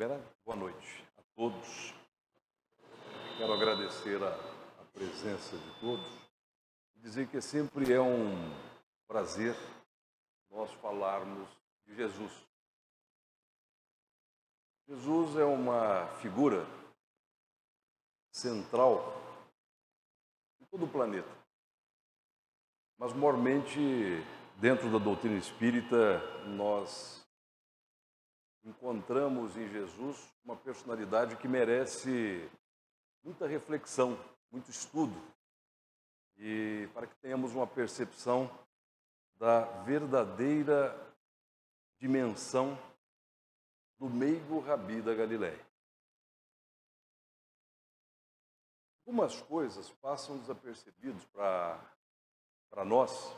Primeira, boa noite a todos. Quero agradecer a presença de todos e dizer que sempre é um prazer nós falarmos de Jesus. Jesus é uma figura central em todo o planeta, mas mormente dentro da doutrina espírita nós encontramos em Jesus uma personalidade que merece muita reflexão, muito estudo, e para que tenhamos uma percepção da verdadeira dimensão do meigo Rabi da Galileia. Algumas coisas passam desapercebidas para nós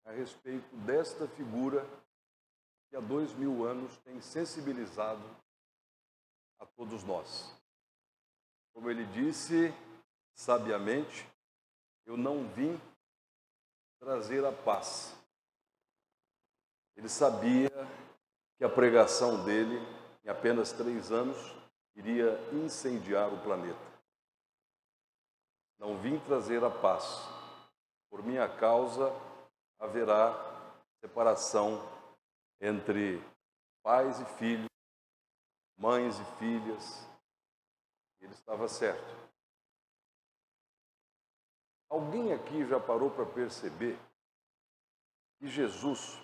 a respeito desta figura que há 2000 anos tem sensibilizado a todos nós. Como ele disse sabiamente, eu não vim trazer a paz. Ele sabia que a pregação dele, em apenas 3 anos, iria incendiar o planeta. Não vim trazer a paz. Por minha causa haverá separação entre pais e filhos, mães e filhas. Ele estava certo. Alguém aqui já parou para perceber que Jesus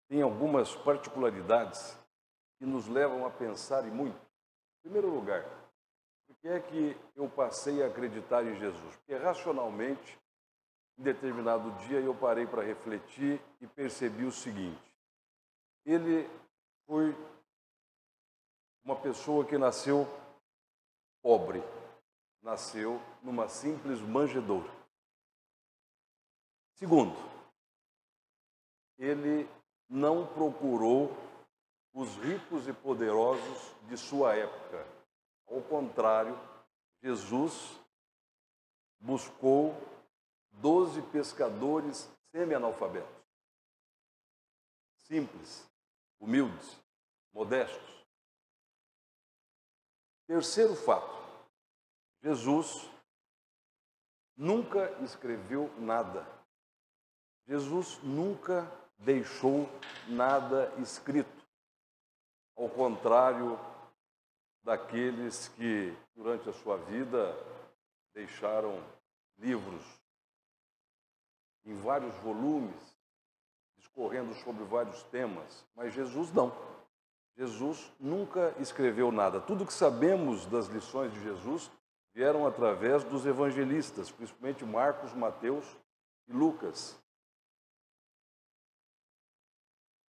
tem algumas particularidades que nos levam a pensar e muito? Em primeiro lugar, por que é que eu passei a acreditar em Jesus? Porque racionalmente, em determinado dia, eu parei para refletir e percebi o seguinte: ele foi uma pessoa que nasceu pobre, nasceu numa simples manjedoura. Segundo, ele não procurou os ricos e poderosos de sua época. Ao contrário, Jesus buscou 12 pescadores semi-analfabetos, simples, humildes, modestos. Terceiro fato, Jesus nunca escreveu nada. Jesus nunca deixou nada escrito, ao contrário daqueles que, durante a sua vida, deixaram livros em vários volumes, discorrendo sobre vários temas, mas Jesus não. Jesus nunca escreveu nada. Tudo que sabemos das lições de Jesus vieram através dos evangelistas, principalmente Marcos, Mateus e Lucas.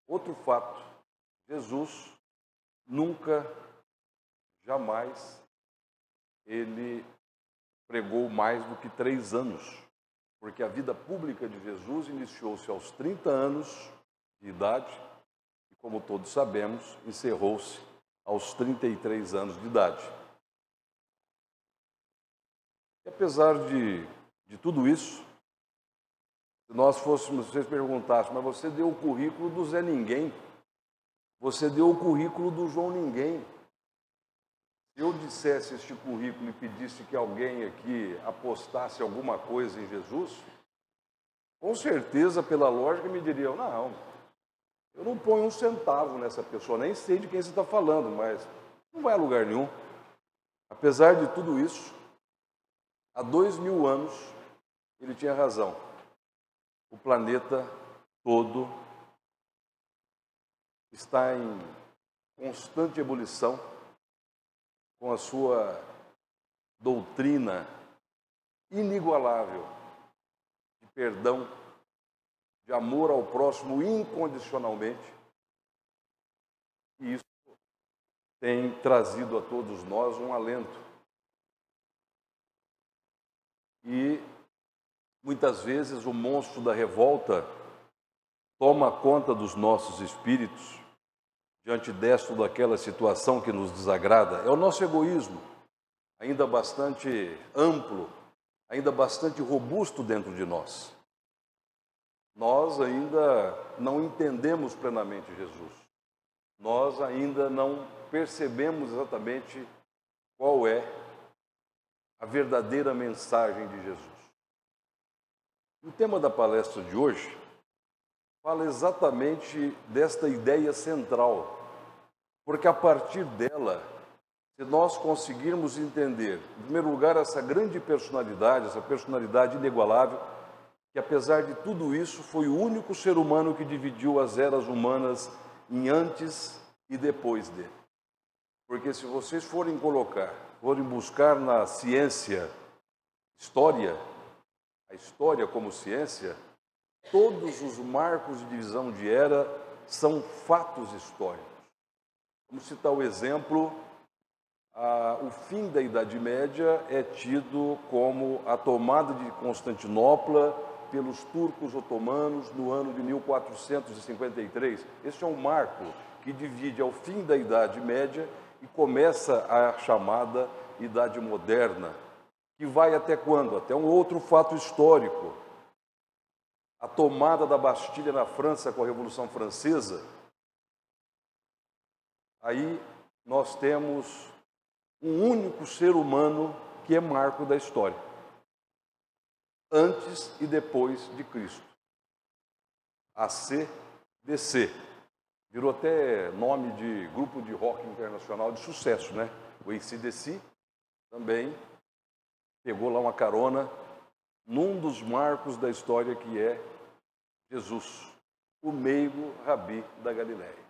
Outro fato, Jesus nunca, jamais, ele pregou mais do que 3 anos, porque a vida pública de Jesus iniciou-se aos 30 anos de idade e, como todos sabemos, encerrou-se aos 33 anos de idade. E apesar de tudo isso, se nós fôssemos, vocês perguntassem, mas você deu o currículo do Zé Ninguém, você deu o currículo do João Ninguém. Se eu dissesse este currículo e pedisse que alguém aqui apostasse alguma coisa em Jesus, com certeza, pela lógica, me diriam, não, eu não ponho um centavo nessa pessoa, nem sei de quem você está falando, mas não vai a lugar nenhum. Apesar de tudo isso, há 2000 anos, ele tinha razão. O planeta todo está em constante ebulição com a sua doutrina inigualável de perdão, de amor ao próximo incondicionalmente. E isso tem trazido a todos nós um alento. E muitas vezes o monstro da revolta toma conta dos nossos espíritos diante desta ou daquela situação que nos desagrada. É o nosso egoísmo, ainda bastante amplo, ainda bastante robusto dentro de nós. Nós ainda não entendemos plenamente Jesus. nós ainda não percebemos exatamente qual é a verdadeira mensagem de Jesus. O tema da palestra de hoje fala exatamente desta ideia central, porque a partir dela, se nós conseguirmos entender, em primeiro lugar, essa grande personalidade, essa personalidade inigualável, que apesar de tudo isso, foi o único ser humano que dividiu as eras humanas em antes e depois dele. Porque se vocês forem buscar na ciência história, a história como ciência, todos os marcos de divisão de era são fatos históricos. Vamos citar o exemplo, o fim da Idade Média é tido como a tomada de Constantinopla pelos turcos otomanos no ano de 1453. Este é um marco que divide ao fim da Idade Média e começa a chamada Idade Moderna, que vai até quando? Até um outro fato histórico. A tomada da Bastilha na França com a Revolução Francesa. Aí nós temos um único ser humano que é marco da história, antes e depois de Cristo. AC/DC. Virou até nome de grupo de rock internacional de sucesso, né? O AC/DC também pegou lá uma carona num dos marcos da história, que é Jesus, o meigo rabi da Galileia.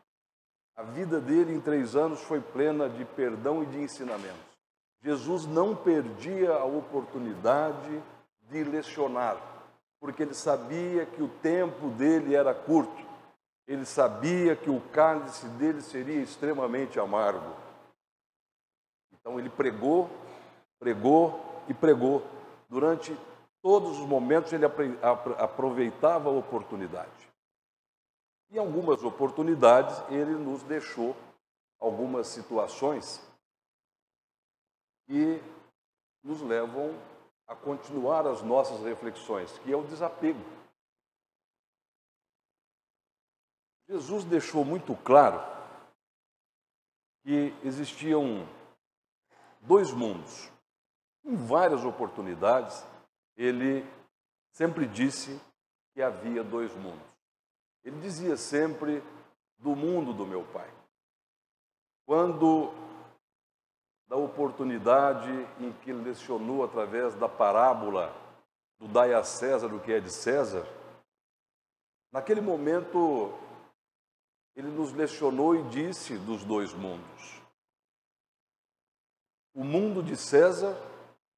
A vida dele em 3 anos foi plena de perdão e de ensinamentos. Jesus não perdia a oportunidade de lecionar, porque ele sabia que o tempo dele era curto. Ele sabia que o cálice dele seria extremamente amargo. Então ele pregou, pregou e pregou. Durante todos os momentos ele aproveitava a oportunidade. Em algumas oportunidades ele nos deixou algumas situações que nos levam a continuar as nossas reflexões, que é o desapego. Jesus deixou muito claro que existiam 2 mundos. Em várias oportunidades, ele sempre disse que havia 2 mundos. Ele dizia sempre do mundo do meu Pai. Quando, da oportunidade em que ele lecionou através da parábola do dai a César o que é de César, naquele momento ele nos lecionou e disse dos 2 mundos. O mundo de César,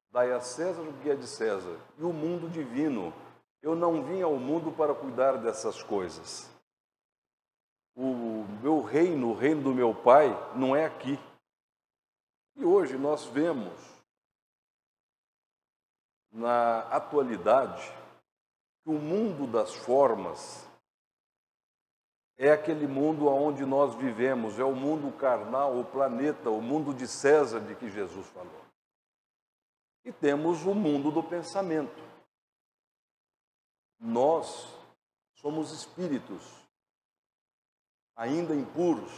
dai a César o que é de César, e o mundo divino. Eu não vim ao mundo para cuidar dessas coisas. O meu reino, o reino do meu Pai, não é aqui. E hoje nós vemos, na atualidade, que o mundo das formas é aquele mundo onde nós vivemos, é o mundo carnal, o planeta, o mundo de César de que Jesus falou. E temos o mundo do pensamento. Nós somos espíritos, ainda impuros,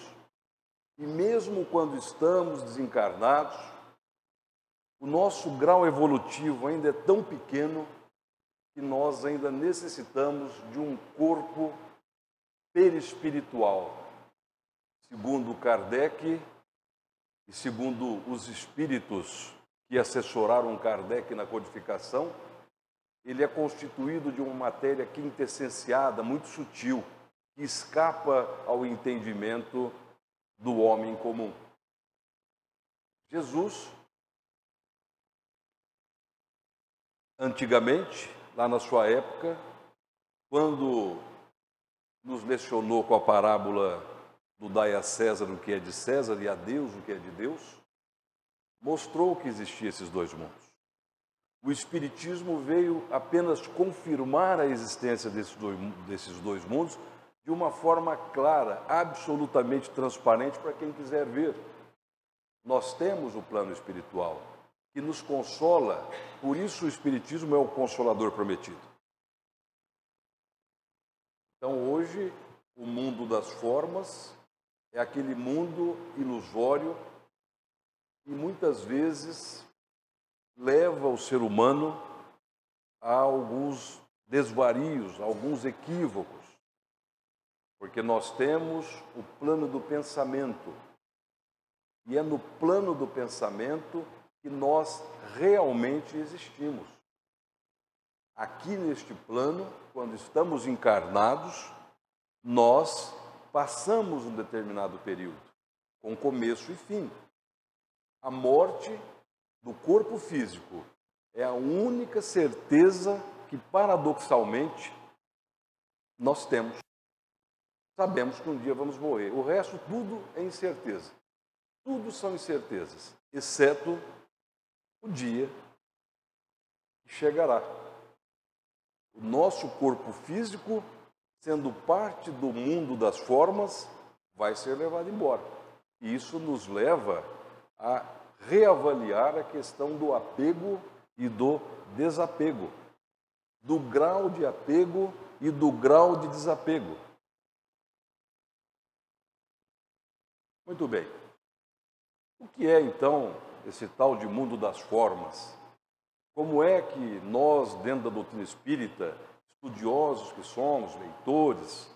e mesmo quando estamos desencarnados, o nosso grau evolutivo ainda é tão pequeno que nós ainda necessitamos de um corpo perispiritual. Segundo Kardec e segundo os espíritos que assessoraram Kardec na codificação, ele é constituído de uma matéria quintessenciada, muito sutil, que escapa ao entendimento do homem comum. Jesus, antigamente, lá na sua época, quando nos lecionou com a parábola do dai a César o que é de César e a Deus o que é de Deus, mostrou que existiam esses 2 mundos. O Espiritismo veio apenas confirmar a existência desses dois mundos de uma forma clara, absolutamente transparente para quem quiser ver. Nós temos o plano espiritual, que nos consola, por isso o Espiritismo é o consolador prometido. Então hoje, o mundo das formas é aquele mundo ilusório que muitas vezes leva o ser humano a alguns desvarios, a alguns equívocos, porque nós temos o plano do pensamento, e é no plano do pensamento que nós realmente existimos. Aqui neste plano, quando estamos encarnados, nós passamos um determinado período, com começo e fim. A morte do corpo físico é a única certeza que, paradoxalmente, nós temos. Sabemos que um dia vamos morrer. O resto, tudo é incerteza. Tudo são incertezas, exceto o dia que chegará. O nosso corpo físico, sendo parte do mundo das formas, vai ser levado embora. E isso nos leva a reavaliar a questão do apego e do desapego, do grau de apego e do grau de desapego. Muito bem. O que é, então, esse tal de mundo das formas? Como é que nós, dentro da doutrina espírita, estudiosos que somos, leitores,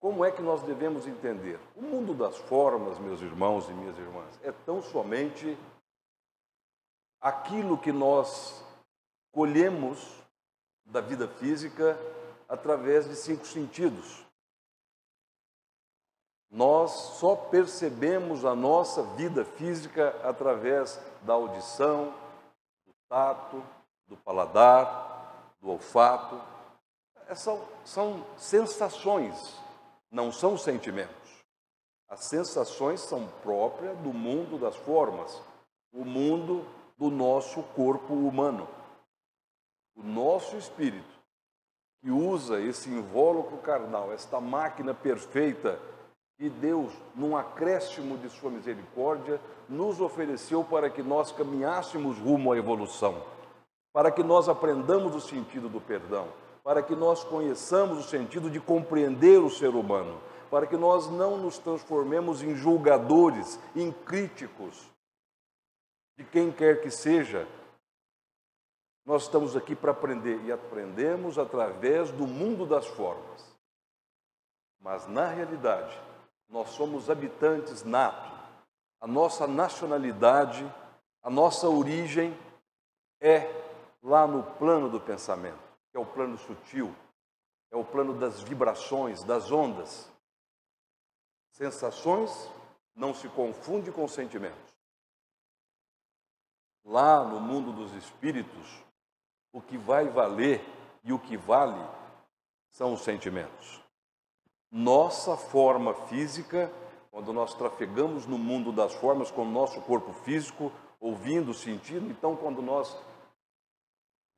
como é que nós devemos entender? O mundo das formas, meus irmãos e minhas irmãs, é tão somente aquilo que nós colhemos da vida física através de 5 sentidos. Nós só percebemos a nossa vida física através da audição, do tato, do paladar, do olfato. São sensações, não são sentimentos. As sensações são próprias do mundo das formas, o mundo do nosso corpo humano. O nosso espírito, que usa esse invólucro carnal, esta máquina perfeita, que Deus, num acréscimo de sua misericórdia, nos ofereceu para que nós caminhássemos rumo à evolução, para que nós aprendamos o sentido do perdão, para que nós conheçamos o sentido de compreender o ser humano, para que nós não nos transformemos em julgadores, em críticos de quem quer que seja. Nós estamos aqui para aprender, e aprendemos através do mundo das formas. Mas, na realidade, nós somos habitantes natos. A nossa nacionalidade, a nossa origem é lá no plano do pensamento, que é o plano sutil, é o plano das vibrações, das ondas. Sensações não se confunde com sentimentos. Lá no mundo dos espíritos, o que vai valer e o que vale são os sentimentos. Nossa forma física, quando nós trafegamos no mundo das formas com o nosso corpo físico, ouvindo, sentindo, então quando nós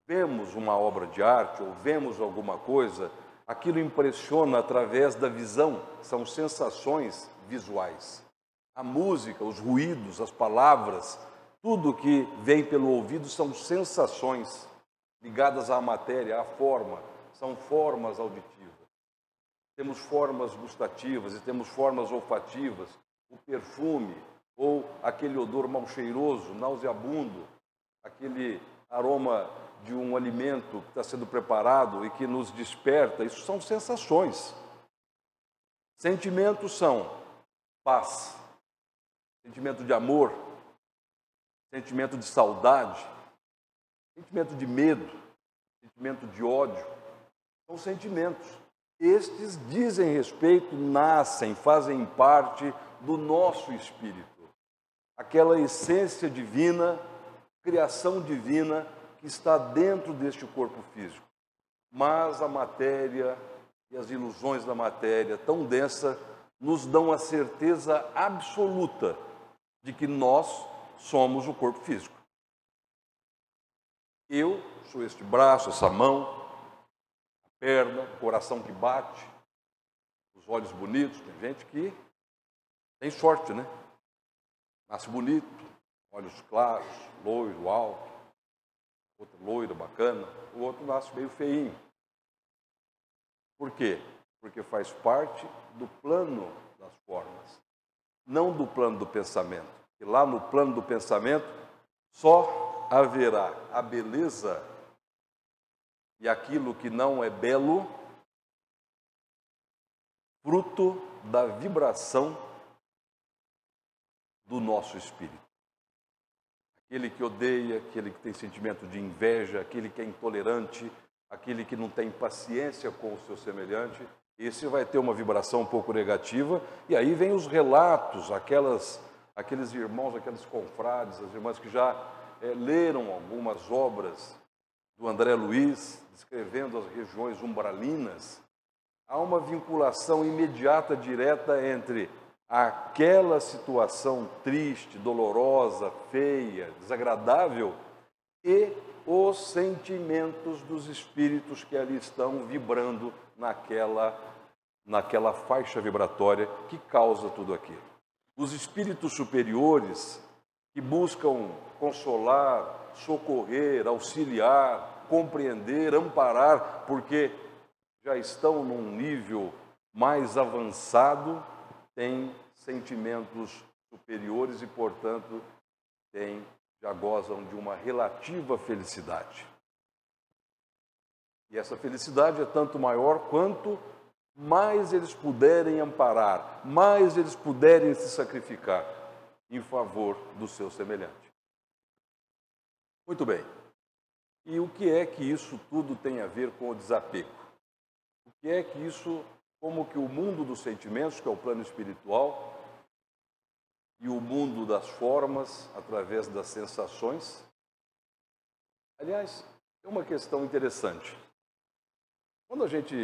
vemos uma obra de arte ou vemos alguma coisa, aquilo impressiona através da visão, são sensações visuais. A música, os ruídos, as palavras, tudo que vem pelo ouvido são sensações ligadas à matéria, à forma, são formas auditivas. Temos formas gustativas e temos formas olfativas, o perfume ou aquele odor mal cheiroso, nauseabundo, aquele aroma de um alimento que está sendo preparado e que nos desperta, isso são sensações. Sentimentos são paz, sentimento de amor, sentimento de saudade, sentimento de medo, sentimento de ódio, são sentimentos. Estes dizem respeito, nascem, fazem parte do nosso espírito. Aquela essência divina, criação divina que está dentro deste corpo físico. Mas a matéria e as ilusões da matéria tão densa nos dão a certeza absoluta de que nós somos o corpo físico. Eu sou este braço, essa mão, perna, o coração que bate, os olhos bonitos. Tem gente que tem sorte, né? Nasce bonito, olhos claros, loiro, alto, outro loiro, bacana, o outro nasce meio feinho. Por quê? Porque faz parte do plano das não do plano do pensamento. E lá no plano do pensamento só haverá a beleza e aquilo que não é belo, fruto da vibração do nosso espírito. Aquele que odeia, aquele que tem sentimento de inveja, aquele que é intolerante, aquele que não tem paciência com o seu semelhante, esse vai ter uma vibração um pouco negativa. E aí vem os relatos, aqueles irmãos, aqueles confrades, as irmãs que já leram algumas obras do André Luiz, descrevendo as regiões umbralinas. Há uma vinculação imediata, direta entre aquela situação triste, dolorosa, feia, desagradável e os sentimentos dos espíritos que ali estão vibrando naquela faixa vibratória que causa tudo aquilo. Os espíritos superiores que buscam consolar, socorrer, auxiliar, compreender, amparar, porque já estão num nível mais avançado, têm sentimentos superiores e, portanto, já gozam de uma relativa felicidade. E essa felicidade é tanto maior quanto mais eles puderem amparar, mais eles puderem se sacrificar em favor do seu semelhante. Muito bem. E o que é que isso tudo tem a ver com o desapego? O que é que isso, como que o mundo dos sentimentos, que é o plano espiritual, e o mundo das formas, através das sensações. Aliás, é uma questão interessante. Quando a gente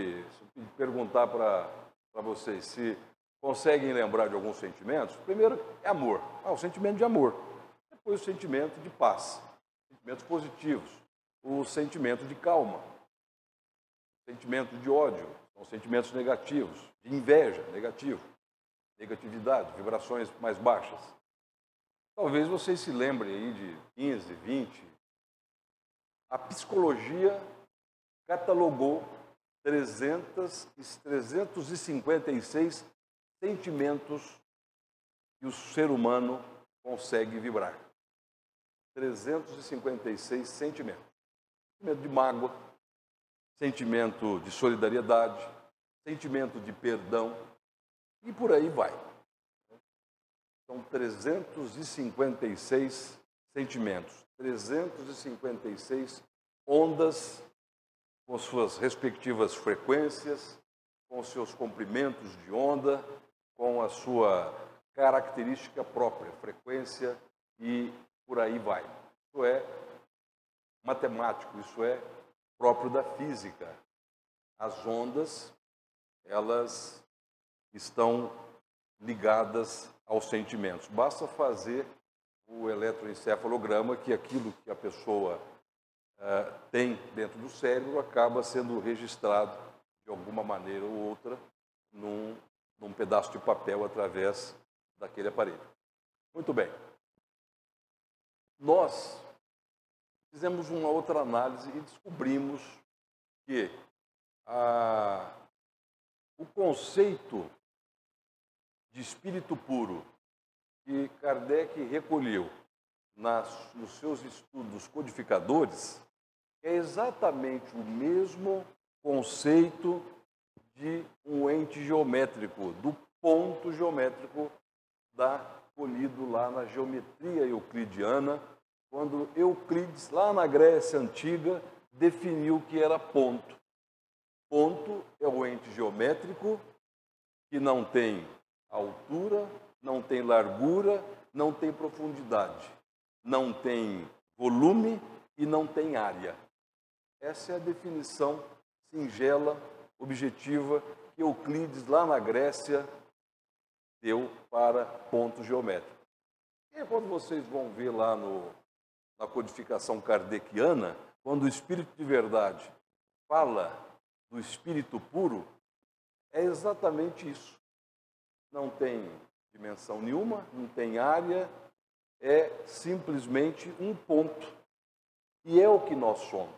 perguntar para vocês se conseguem lembrar de alguns sentimentos, primeiro é amor. O sentimento de amor. Depois o sentimento de paz, sentimentos positivos. O sentimento de calma, o sentimento de ódio, são sentimentos negativos, de inveja, negativo. Negatividade, vibrações mais baixas. Talvez vocês se lembrem aí de 15, 20. A psicologia catalogou 356 sentimentos que o ser humano consegue vibrar. 356 sentimentos. Sentimento de mágoa, sentimento de solidariedade, sentimento de perdão, e por aí vai. São 356 sentimentos, 356 ondas com suas respectivas frequências, com seus comprimentos de onda, com a sua característica própria, frequência, e por aí vai. Isso é matemático, isso é próprio da física. As ondas, elas estão ligadas aos sentimentos. Basta fazer o eletroencefalograma, que aquilo que a pessoa tem dentro do cérebro acaba sendo registrado de alguma maneira ou outra num pedaço de papel através daquele aparelho. Muito bem. Nós fizemos uma outra análise e descobrimos que o conceito de espírito puro que Kardec recolheu nos seus estudos codificadores é exatamente o mesmo conceito de um ente geométrico, do ponto geométrico colhido lá na geometria euclidiana, quando Euclides, lá na Grécia Antiga, definiu que era ponto. Ponto é o ente geométrico que não tem altura, não tem largura, não tem profundidade, não tem volume e não tem área. Essa é a definição singela, objetiva, que Euclides, lá na Grécia, deu para ponto geométrico. E quando vocês vão ver lá na codificação kardeciana, quando o Espírito de Verdade fala do Espírito puro, é exatamente isso. Não tem dimensão nenhuma, não tem área, é simplesmente um ponto. E é o que nós somos.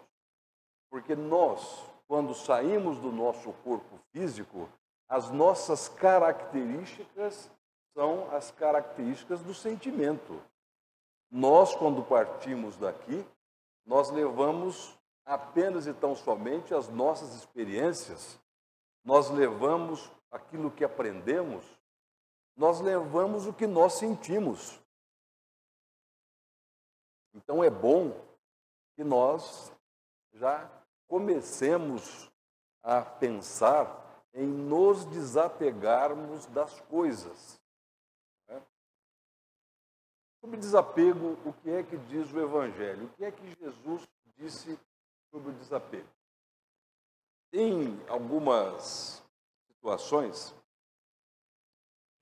Porque nós, quando saímos do nosso corpo físico, as nossas características são as características do sentimento. Nós, quando partimos daqui, nós levamos apenas e tão somente as nossas experiências, nós levamos aquilo que aprendemos, nós levamos o que nós sentimos. Então é bom que nós já comecemos a pensar em nos desapegarmos das coisas. Sobre desapego, o que é que diz o Evangelho? O que é que Jesus disse sobre o desapego? Em algumas situações,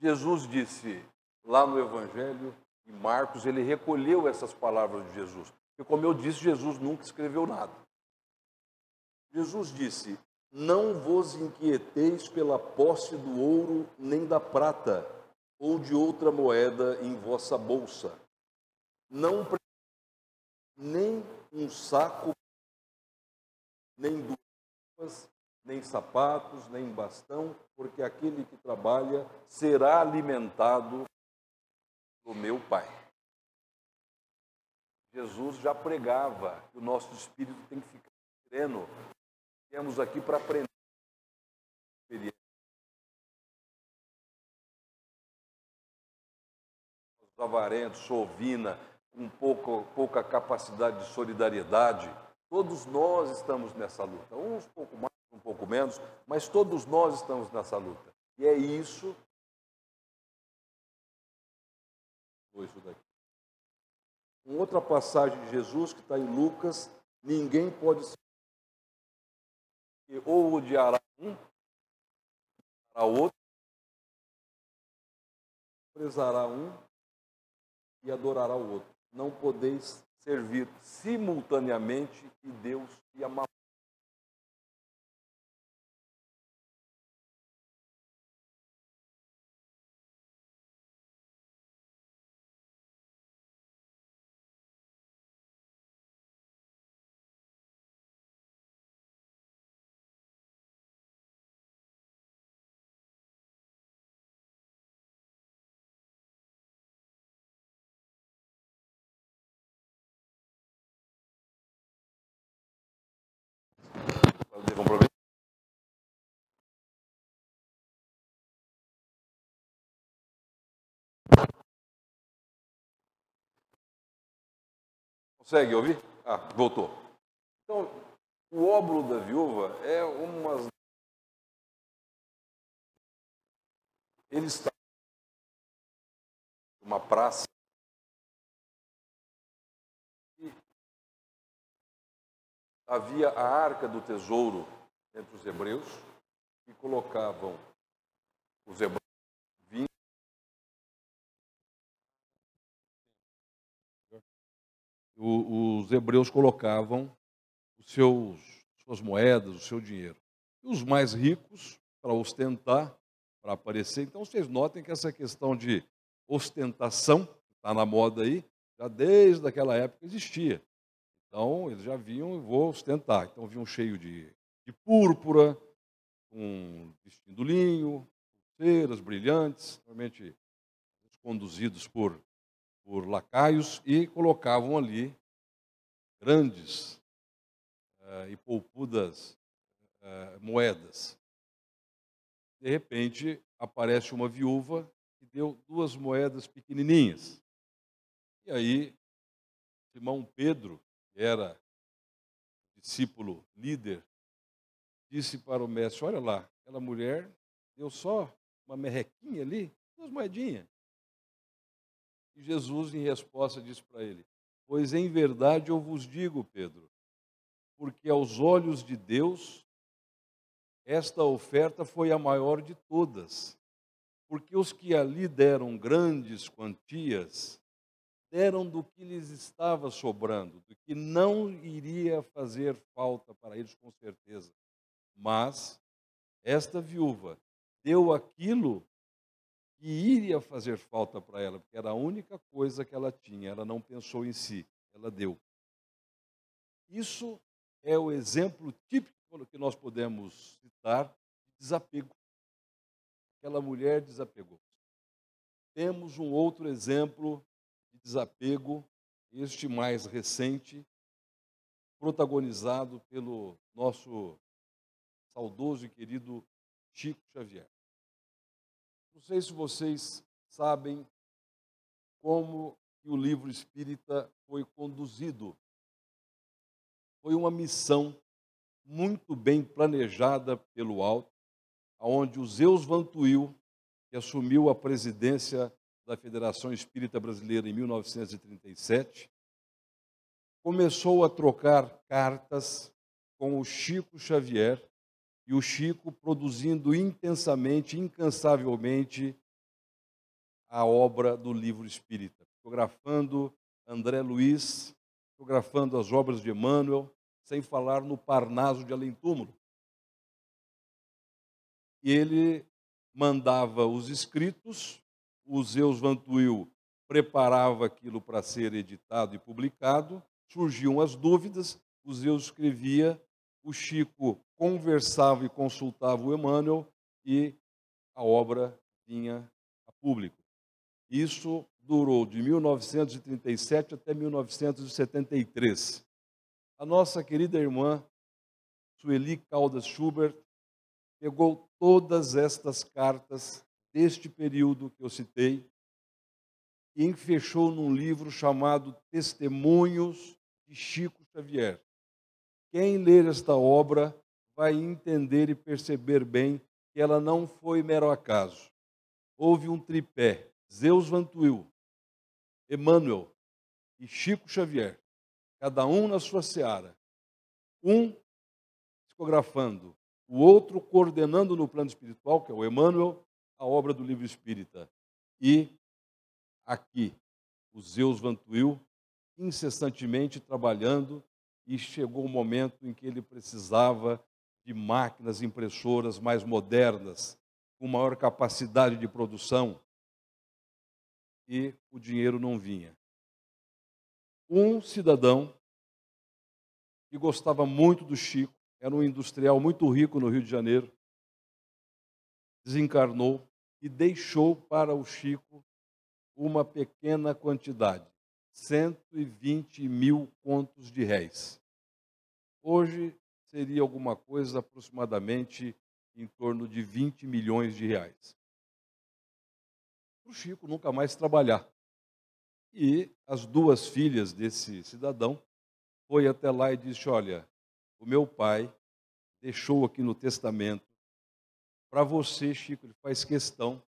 Jesus disse lá no Evangelho, em Marcos, ele recolheu essas palavras de Jesus. Porque, como eu disse, Jesus nunca escreveu nada. Jesus disse: não vos inquieteis pela posse do ouro nem da prata, ou de outra moeda em vossa bolsa. Não nem um saco, nem duas, nem sapatos, nem bastão, porque aquele que trabalha será alimentado do meu Pai. Jesus já pregava que o nosso espírito tem que ficar sereno. Temos aqui para aprender. Os avarentos, sovina, com pouca capacidade de solidariedade. Todos nós estamos nessa luta. Uns um pouco mais, um pouco menos, mas todos nós estamos nessa luta. E é isso. Isso daqui. Uma outra passagem de Jesus que está em Lucas: ninguém pode ser ou odiará um, a outro, prezará um e adorará o outro. Não podeis servir simultaneamente e Deus e a mamon. Consegue ouvir? Ah, voltou. Então, o óbolo da viúva é uma... Ele está numa praça e havia a arca do tesouro entre os hebreus e colocavam os hebreus vinho. Os hebreus colocavam suas moedas, o seu dinheiro. E os mais ricos, para ostentar, para aparecer. Então, vocês notem que essa questão de ostentação, que está na moda aí, já desde aquela época existia. Então, eles já vinham e vou ostentar. Então, vinham cheio de púrpura, com vestindo linho, pulseiras brilhantes, normalmente conduzidos por lacaios, e colocavam ali grandes e poupudas moedas. De repente, aparece uma viúva que deu 2 moedas pequenininhas. E aí, Simão Pedro, que era discípulo líder, disse para o mestre: olha lá, aquela mulher deu só uma merrequinha ali, 2 moedinhas. E Jesus, em resposta, disse para ele: pois em verdade eu vos digo, Pedro, porque aos olhos de Deus esta oferta foi a maior de todas, porque os que ali deram grandes quantias, deram do que lhes estava sobrando, do que não iria fazer falta para eles com certeza. Mas esta viúva deu aquilo que iria fazer falta para ela, porque era a única coisa que ela tinha, ela não pensou em si, ela deu. Isso é o exemplo típico que nós podemos citar de desapego. Aquela mulher desapegou. temos um outro exemplo de desapego, este mais recente, protagonizado pelo nosso saudoso e querido Chico Xavier. Não sei se vocês sabem como que o livro espírita foi conduzido. Foi uma missão muito bem planejada pelo alto, onde o Zeus Vantuil, que assumiu a presidência da Federação Espírita Brasileira em 1937, começou a trocar cartas com o Chico Xavier, e o Chico produzindo intensamente, incansavelmente, a obra do livro espírita, fotografando André Luiz, fotografando as obras de Emmanuel, sem falar no Parnaso de Além-Túmulo. E ele mandava os escritos, o Zeus Vantuil preparava aquilo para ser editado e publicado, surgiam as dúvidas, o Zeus escrevia, o Chico conversava e consultava o Emmanuel e a obra vinha a público. Isso durou de 1937 até 1973. A nossa querida irmã, Sueli Caldas Schubert, pegou todas estas cartas deste período que eu citei e enfechou num livro chamado Testemunhos de Chico Xavier. Quem ler esta obra vai entender e perceber bem que ela não foi mero acaso. Houve um tripé, Zeus Vantuil, Emmanuel e Chico Xavier, cada um na sua seara, um psicografando, o outro coordenando no plano espiritual, que é o Emmanuel, a obra do livro espírita. E aqui, o Zeus Vantuil, incessantemente trabalhando, e chegou o momento em que ele precisava de máquinas impressoras mais modernas, com maior capacidade de produção, e o dinheiro não vinha. Um cidadão que gostava muito do Chico, era um industrial muito rico no Rio de Janeiro, desencarnou e deixou para o Chico uma pequena quantidade, 120 mil contos de réis. Hoje seria alguma coisa aproximadamente em torno de 20 milhões de reais. Para o Chico nunca mais trabalhar. E as duas filhas desse cidadão foi até lá e disse: olha, o meu pai deixou aqui no testamento para você, Chico, ele faz questão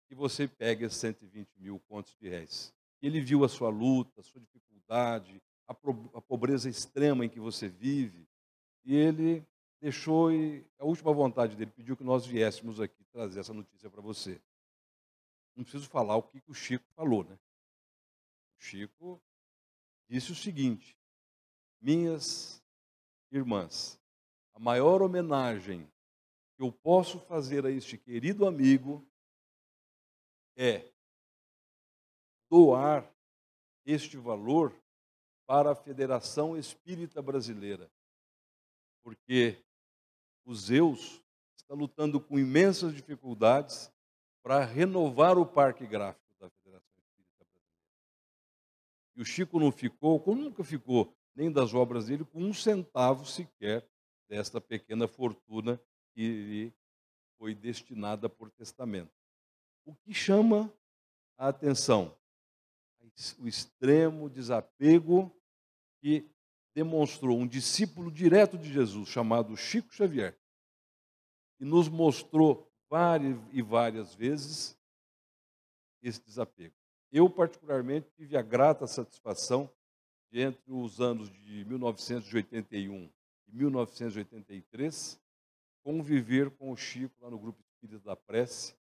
que você pegue esses 120 mil contos de réis. Ele viu a sua luta, a sua dificuldade, a pobreza extrema em que você vive, e ele deixou, e a última vontade dele pediu que nós viéssemos aqui trazer essa notícia para você. Não preciso falar o que o Chico falou, né? O Chico disse o seguinte: minhas irmãs, a maior homenagem que eu posso fazer a este querido amigo é doar este valor para a Federação Espírita Brasileira, porque o Zeus está lutando com imensas dificuldades para renovar o parque gráfico da Federação Espírita Brasileira. E o Chico não ficou, como nunca ficou, nem das obras dele, com um centavo sequer desta pequena fortuna que lhe foi destinada por testamento. O que chama a atenção? O extremo desapego que demonstrou um discípulo direto de Jesus, chamado Chico Xavier, e nos mostrou várias e várias vezes esse desapego. Eu, particularmente, tive a grata satisfação de, entre os anos de 1981 e 1983, conviver com o Chico lá no Grupo Espírita da Prece,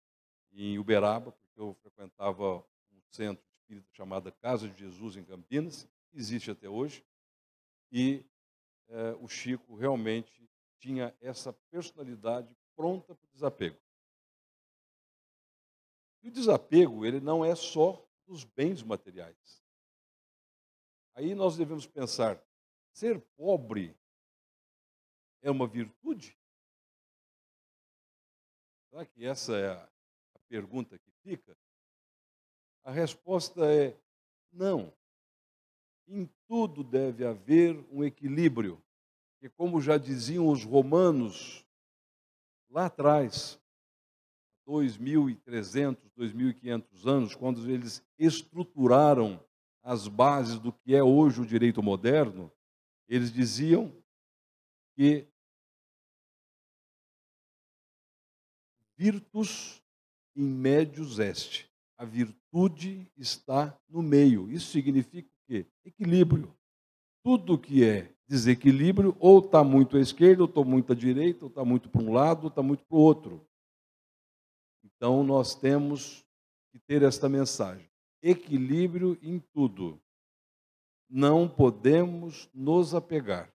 em Uberaba, porque eu frequentava um centro espírita chamado Casa de Jesus, em Campinas, que existe até hoje, e o Chico realmente tinha essa personalidade pronta para o desapego. E o desapego, ele não é só dos bens materiais. Aí nós devemos pensar, ser pobre é uma virtude? Será que essa é a pergunta que fica? A resposta é não. Em tudo deve haver um equilíbrio. E como já diziam os romanos lá atrás, 2.300, 2.500 anos, quando eles estruturaram as bases do que é hoje o direito moderno, eles diziam que virtus in medius est. A virtude está no meio. Isso significa o quê? Equilíbrio. Tudo que é desequilíbrio, ou está muito à esquerda, ou está muito à direita, ou está muito para um lado, ou está muito para o outro. Então, nós temos que ter esta mensagem. Equilíbrio em tudo. Não podemos nos apegar.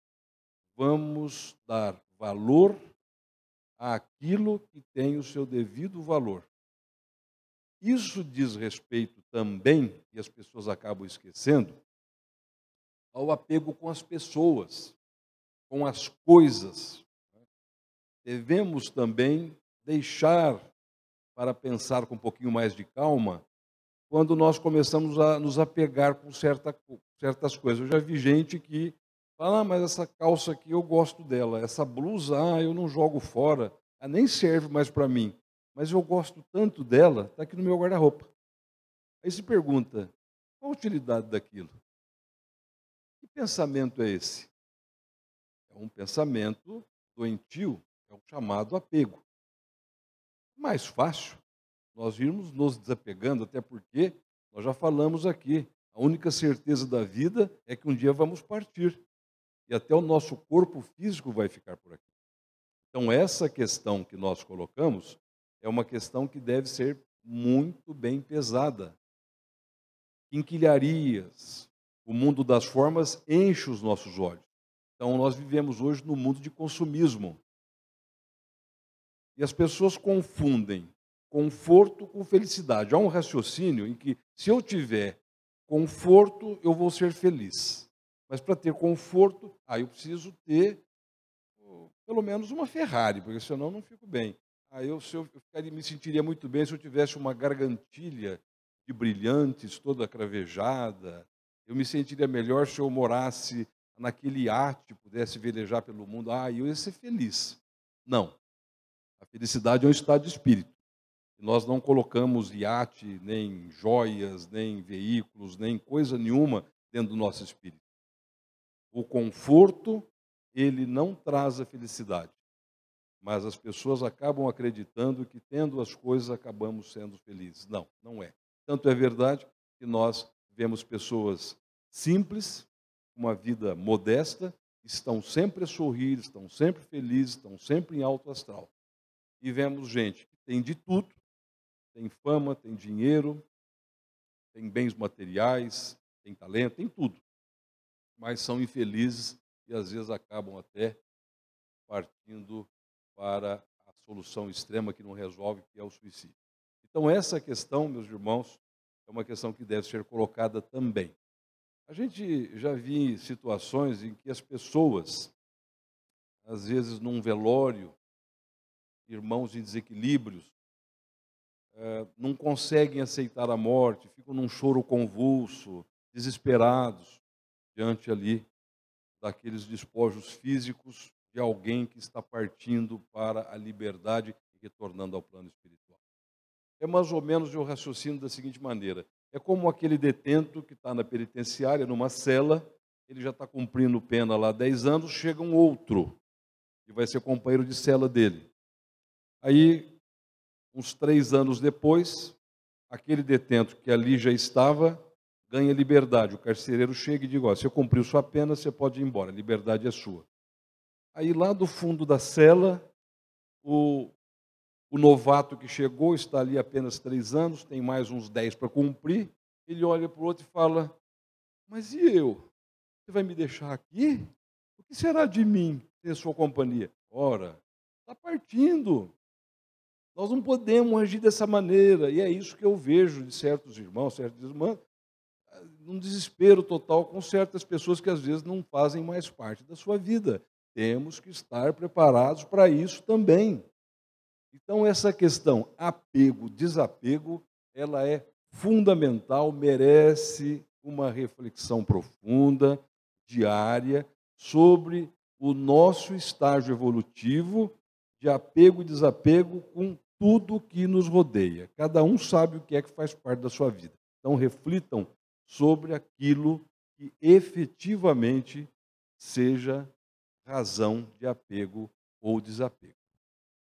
Vamos dar valor àquilo que tem o seu devido valor. Isso diz respeito também, e as pessoas acabam esquecendo, ao apego com as pessoas, com as coisas. Devemos também deixar para pensar com um pouquinho mais de calma quando nós começamos a nos apegar com certas coisas. Eu já vi gente que fala, mas essa calça aqui eu gosto dela, essa blusa, eu não jogo fora, nem serve mais para mim, mas eu gosto tanto dela, está aqui no meu guarda-roupa. Aí se pergunta, qual a utilidade daquilo? Que pensamento é esse? É um pensamento doentio, é o chamado apego. Mais fácil nós irmos nos desapegando, até porque nós já falamos aqui, a única certeza da vida é que um dia vamos partir. E até o nosso corpo físico vai ficar por aqui. Então, essa questão que nós colocamos é uma questão que deve ser muito bem pesada. Quinquilharias, o mundo das formas enche os nossos olhos. Então, nós vivemos hoje no mundo de consumismo. E as pessoas confundem conforto com felicidade. Há um raciocínio em que, se eu tiver conforto, eu vou ser feliz. Mas para ter conforto, eu preciso ter pelo menos uma Ferrari, porque senão eu não fico bem. Eu me sentiria muito bem se eu tivesse uma gargantilha de brilhantes, toda cravejada. Eu me sentiria melhor se eu morasse naquele iate, pudesse velejar pelo mundo. Eu ia ser feliz. Não. A felicidade é um estado de espírito. Nós não colocamos iate, nem joias, nem veículos, nem coisa nenhuma dentro do nosso espírito. O conforto, ele não traz a felicidade. Mas as pessoas acabam acreditando que, tendo as coisas, acabamos sendo felizes. Não, não é. Tanto é verdade que nós vemos pessoas simples, uma vida modesta, estão sempre a sorrir, estão sempre felizes, estão sempre em alto astral. E vemos gente que tem de tudo, tem fama, tem dinheiro, tem bens materiais, tem talento, tem tudo. Mas são infelizes e às vezes acabam até partindo para a solução extrema que não resolve, que é o suicídio. Então essa questão, meus irmãos, é uma questão que deve ser colocada também. A gente já viu situações em que as pessoas, às vezes num velório, irmãos em desequilíbrios, não conseguem aceitar a morte, ficam num choro convulso, desesperados, diante ali daqueles despojos físicos de alguém que está partindo para a liberdade e retornando ao plano espiritual. É mais ou menos o raciocínio da seguinte maneira: é como aquele detento que está na penitenciária, numa cela, ele já está cumprindo pena lá há 10 anos, chega um outro, que vai ser companheiro de cela dele. Aí, uns 3 anos depois, aquele detento que ali já estava, ganha liberdade. O carcereiro chega e diz: você cumpriu sua pena, você pode ir embora, a liberdade é sua. Aí lá do fundo da cela, o novato que chegou, está ali apenas 3 anos, tem mais uns 10 para cumprir, ele olha para o outro e fala: mas e eu? Você vai me deixar aqui? O que será de mim ter sua companhia? Ora, está partindo. Nós não podemos agir dessa maneira, e é isso que eu vejo de certos irmãos, certas irmãs, num desespero total com certas pessoas que às vezes não fazem mais parte da sua vida. Temos que estar preparados para isso também. Então, essa questão apego, desapego, ela é fundamental, merece uma reflexão profunda, diária, sobre o nosso estágio evolutivo de apego e desapego com tudo que nos rodeia. Cada um sabe o que é que faz parte da sua vida. Então, reflitam sobre aquilo que efetivamente seja razão de apego ou desapego.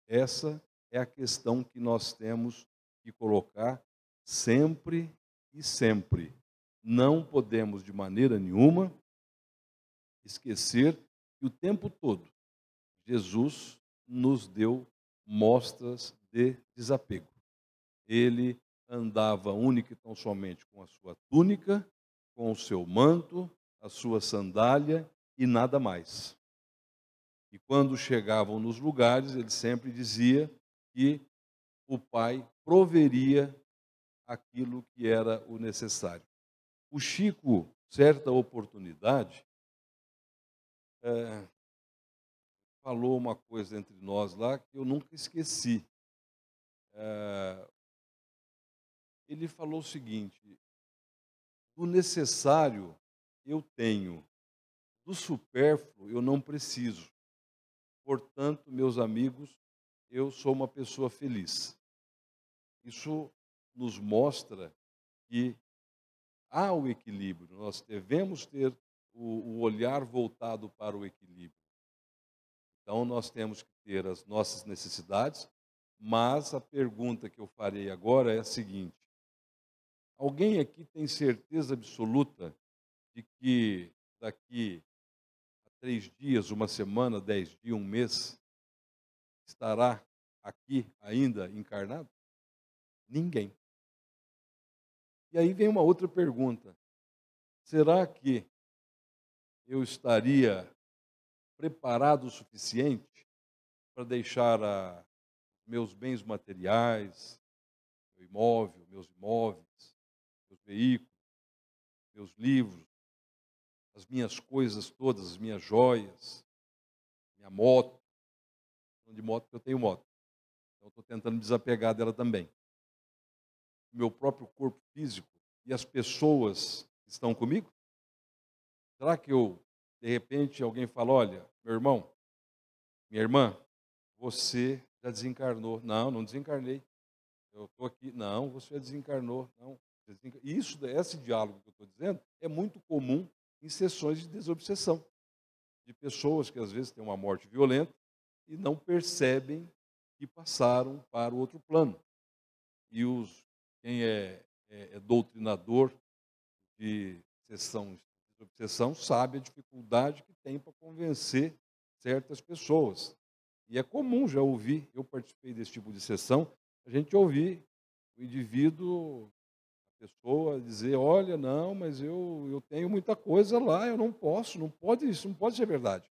Essa é a questão que nós temos que colocar sempre e sempre. Não podemos, de maneira nenhuma, esquecer que o tempo todo Jesus nos deu mostras de desapego. Ele andava única e tão somente com a sua túnica, com o seu manto, a sua sandália e nada mais. E quando chegavam nos lugares, ele sempre dizia que o Pai proveria aquilo que era o necessário. O Chico, certa oportunidade, falou uma coisa entre nós lá que eu nunca esqueci. Ele falou o seguinte: do necessário eu tenho, do supérfluo eu não preciso. Portanto, meus amigos, eu sou uma pessoa feliz. Isso nos mostra que há o equilíbrio, nós devemos ter o olhar voltado para o equilíbrio. Então, nós temos que ter as nossas necessidades, mas a pergunta que eu farei agora é a seguinte: alguém aqui tem certeza absoluta de que daqui a 3 dias, uma semana, 10 dias, um mês, estará aqui ainda encarnado? Ninguém. E aí vem uma outra pergunta: será que eu estaria preparado o suficiente para deixar meus bens materiais, meu imóvel, meus imóveis, meus veículos, meus livros, as minhas coisas todas, as minhas joias, minha moto? De moto, eu tenho moto, então estou tentando me desapegar dela também. O meu próprio corpo físico e as pessoas que estão comigo? Será que de repente, alguém fala: olha, meu irmão, minha irmã, você já desencarnou? Não, não desencarnei. Eu estou aqui. Não, você já desencarnou. Não. Isso, esse diálogo que eu estou dizendo, é muito comum em sessões de desobsessão, de pessoas que às vezes têm uma morte violenta e não percebem que passaram para o outro plano. E quem é doutrinador de sessão de desobsessão sabe a dificuldade que tem para convencer certas pessoas. E é comum já ouvir, eu participei desse tipo de sessão, a gente ouvir o indivíduo, a pessoa dizer: olha, não, mas eu tenho muita coisa lá, eu não posso, não pode, isso não pode ser verdade.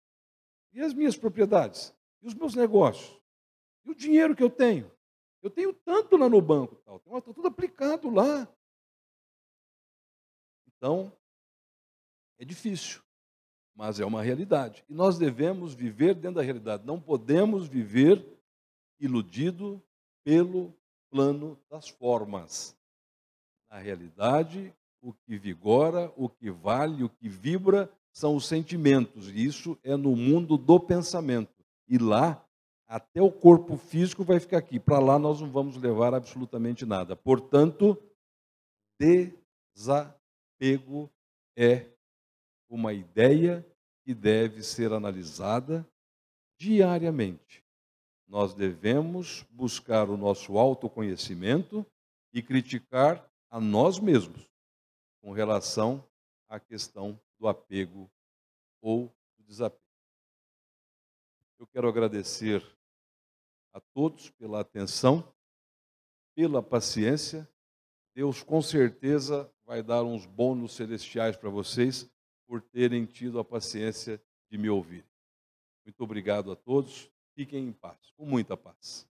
E as minhas propriedades? E os meus negócios? E o dinheiro que eu tenho? Eu tenho tanto lá no banco, está tudo aplicado lá. Então, é difícil, mas é uma realidade. E nós devemos viver dentro da realidade. Não podemos viver iludido pelo plano das formas. Na realidade, o que vigora, o que vale, o que vibra são os sentimentos. E isso é no mundo do pensamento. E lá, até o corpo físico vai ficar aqui. Para lá nós não vamos levar absolutamente nada. Portanto, desapego é uma ideia que deve ser analisada diariamente. Nós devemos buscar o nosso autoconhecimento e criticar a nós mesmos com relação à questão do apego ou do desapego. Eu quero agradecer a todos pela atenção, pela paciência. Deus com certeza vai dar uns bônus celestiais para vocês por terem tido a paciência de me ouvir. Muito obrigado a todos. Fiquem em paz, com muita paz.